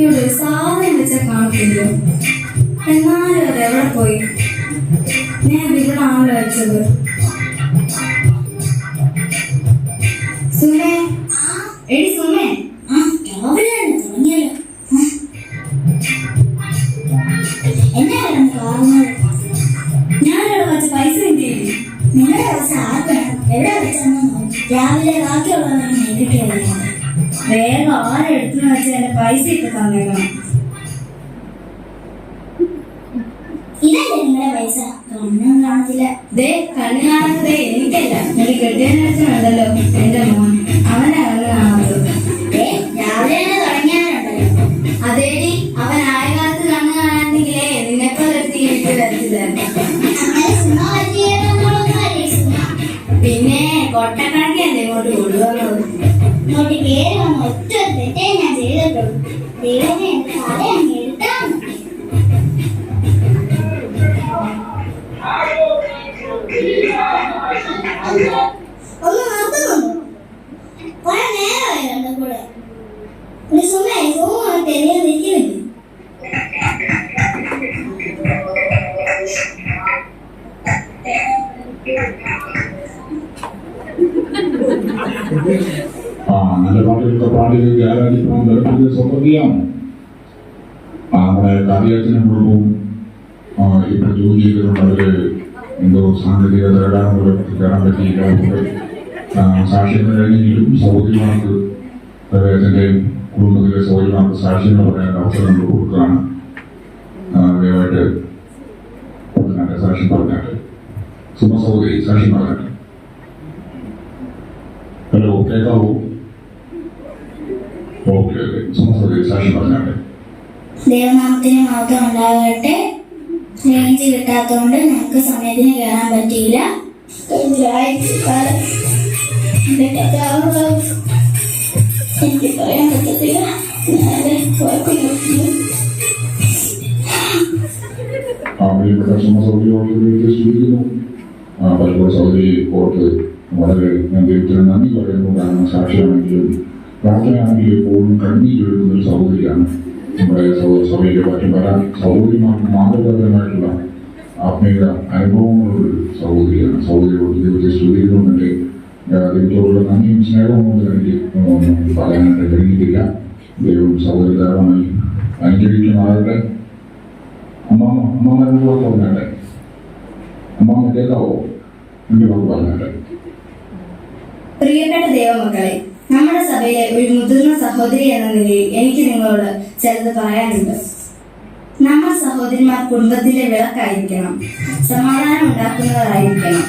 ഇവിടെ സാധനം വെച്ചാൽ കാണത്തില്ല. എന്നാലും അത് എവിടെ പോയി? ഞാൻ ഇവിടെ ആണല്ലോ വെച്ചത്. സുമേ, എടി സുമേ, ഞാനിവിടെ വെച്ച പൈസ കിട്ടിയില്ലേ? നിങ്ങളുടെ പൈസ ആർക്കാണ് എവിടെ വെച്ചെന്നോ രാവിലെ ബാക്കിയുള്ളവരെ നേരിട്ട് വേഗം ആരെടുത്തെന്ന് വെച്ചാൽ എന്റെ പൈസ ഇട്ട് തന്നേക്കണം. ഇതല്ലേ നിങ്ങളുടെ പൈസ? കണ്ണും കാണത്തില്ല. ദേ കണ്ണ് കാണുന്നതേ എനിക്കല്ല, എനിക്ക് കെട്ടിയതിനടുത്തുണ്ടല്ലോ എന്റെ മോൻ, അവനാ കണ്ണ് കാണാത്തത്. രാവിലെ തന്നെ തുടങ്ങിയാലുണ്ടല്ലോ. അതേടി, അവൻ ആയ കാലത്ത് കണ്ണ് കാണാനെങ്കിലേ നിന്നെപ്പോ നിർത്തി എനിക്ക് തരത്തില്ലായിരുന്നു. പിന്നെ കൊട്ടക്കണക്കല്ലേ ഇങ്ങോട്ട് കൊണ്ടുവന്നത്. ഇങ്ങോട്ട് കയറി വന്ന ഒറ്റ തെറ്റേ ഞാൻ ചെയ്തിട്ടുള്ളൂ. ദൈവമേ, എന്റെ തല അങ്ങ് എടുത്താൽ മതി. ഒന്ന് നിർത്തുന്നുണ്ടോ? കുറെ നേരമായി എന്റെ കൂടെ. നീ സുമേ തെളിയാൻ നിൽക്കുന്നില്ല. നല്ല പാട്ടുകളുടെ പാട്ടുകൾക്ക് ആരാധിക്കണം തരത്തിൽ സ്വന്തം നമ്മുടെ കാര്യത്തിനും കുടുംബവും ഇപ്പൊ ജോലി ചെയ്തിട്ടുണ്ട്. അവര് എന്തോ സാങ്കേതിക തകരാറ് കയറാൻ പറ്റിയില്ല. സാക്ഷ്യങ്ങൾ കഴിഞ്ഞെങ്കിലും സഹോദരിമാർക്ക് അദ്ദേഹത്തിന്റെ കുടുംബത്തിലെ സഹോദരിമാർക്ക് സാക്ഷ്യങ്ങൾ പറയാൻ അവസരം കൊടുക്കുകയാണ്. ദയവായിട്ട് സാക്ഷ്യം പറഞ്ഞാട്ട് സുമ സഹോദരി സാക്ഷ്യം പറഞ്ഞാട്ട്. ഹലോ, കേൾക്കാവോ? ഓക്കെ, സുമ സഹോദരി സാക്ഷ്യം പറഞ്ഞാട്ടെ. ദൈവനാമത്തിന് മാത്രം ഉണ്ടാകട്ടെ. റേഞ്ച് കിട്ടാത്തതുകൊണ്ട് ഞങ്ങൾക്ക് സമയത്തിന് കയറാൻ പറ്റിയില്ല. എനിക്ക് പറയാൻ പറ്റത്തില്ല. പലപ്പോഴും സഹോദരി ഓർത്ത് വളരെ ഞാൻ ദൈവത്തിന് നന്ദി പറയുന്നു. കാരണം സാക്ഷിയാണെങ്കിലും പ്രാർത്ഥനയാണെങ്കിലും എപ്പോഴും കണ്ണീരൊഴുകുന്ന ഒരു സഹോദരിയാണ്. നമ്മുടെ സഭയിലെ മറ്റും പല സഹോദരിമാർക്ക് മാതൃകാപരമായിട്ടുള്ള ആത്മീയ അനുഭവങ്ങളുള്ള സഹോദരിയാണ്. സഹോദരിയോട് ദൈവത്തെ സ്തുതിക്കുന്നുണ്ടെങ്കിൽ ദൈവത്തോടുള്ള നന്ദിയും സ്നേഹവും കൊണ്ട് എനിക്ക് പറയാനായിട്ട് കഴിഞ്ഞിട്ടില്ല. ദൈവം സഹോദരി ധാരാളമായി അനുഗ്രഹിക്കുമാകട്ടെ. അമ്മാമ്മ പറഞ്ഞാട്ടെ. അമ്മാമ്മ കേൾക്കാവോ? എന്റെ വാക്ക് പറഞ്ഞാട്ടെ. പ്രിയപ്പെട്ട ദൈവമക്കളെ, നമ്മുടെ സഭയിലെ ഒരു മുതിർന്ന സഹോദരി എന്ന നിലയിൽ എനിക്ക് നിങ്ങളോട് ചിലത് പറയാനുണ്ട്. നമ്മൾ സഹോദരിമാർ കുടുംബത്തിന്റെ വിളക്കായിരിക്കണം, സമാധാനം ഉണ്ടാക്കുന്നവരായിരിക്കണം.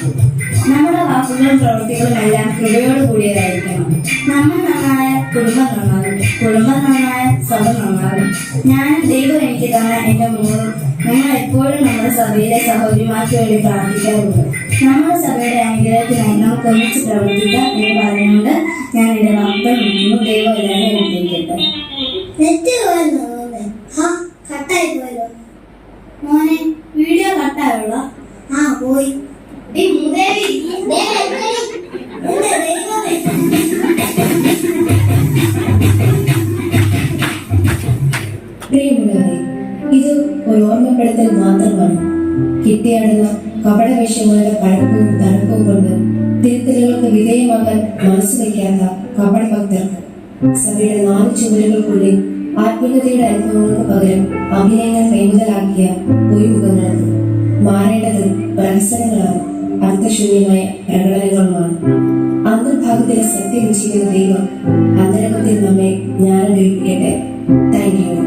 നമ്മുടെ വാക്കുകളും പ്രവൃത്തികളും എല്ലാം കൃപയോട് കൂടിയതായിരിക്കണം. നമ്മൾ നന്നായ കുടുംബം നന്നാകും, കുടുംബം നന്നായ സഭ നന്നാകും. ഞാനും ദൈവം എനിക്ക് തന്ന എന്റെ മോളും ഞങ്ങൾ എപ്പോഴും നമ്മുടെ സഭയിലെ സഹോദരിമാർക്ക് വേണ്ടി പ്രാർത്ഥിക്കാറുണ്ട്. നമ്മുടെ സഭയുടെ അനുഗ്രഹത്തിനായി നമുക്ക് ഒന്നിച്ച് പ്രവർത്തിക്കാം എന്ന് പറഞ്ഞുകൊണ്ട് ഞാൻ എന്റെ വാക്കുകൾ മുന്നു. ദൈവം എല്ലാവരും അനുഗ്രഹിക്കട്ടെ. കട്ടായി പോയല്ലോ മോനെ, വീഡിയോ കട്ടായുള്ള? പോയി. പ്രിയമുള്ളവരെ, ഇത് ഒരു ഓർമ്മപ്പെടുത്തൽ മാത്രമാണ്. കിട്ടിയാടുന്ന കപട വിഷയങ്ങളുടെ പഴക്കവും തണുപ്പവും കൊണ്ട് തിരുത്തലുകൾക്ക് വിധേയമാകാൻ മനസ്സ് വയ്ക്കാത്ത കപട ഭക്തർക്ക് സഭയുടെ 4 ചുവരുകൾക്കുള്ളിൽ ആത്മീയതയുടെ അനുഭവങ്ങൾക്ക് പകരം അഭിനയങ്ങൾ കൈമുതലാക്കിയ ഒഴിവുകളാണ്. മാറേണ്ടത് പ്രഹസനങ്ങളാണ്, അർത്ഥശൂന്യമായ പ്രകടനങ്ങളുമാണ്. അന്തർഭാഗത്തിലെ സത്യം ചെയ്യുന്ന ദൈവം അന്തരംഗത്തിൽ നമ്മെ ജ്ഞാനം ഗ്രഹിക്കട്ടെ. Thank you.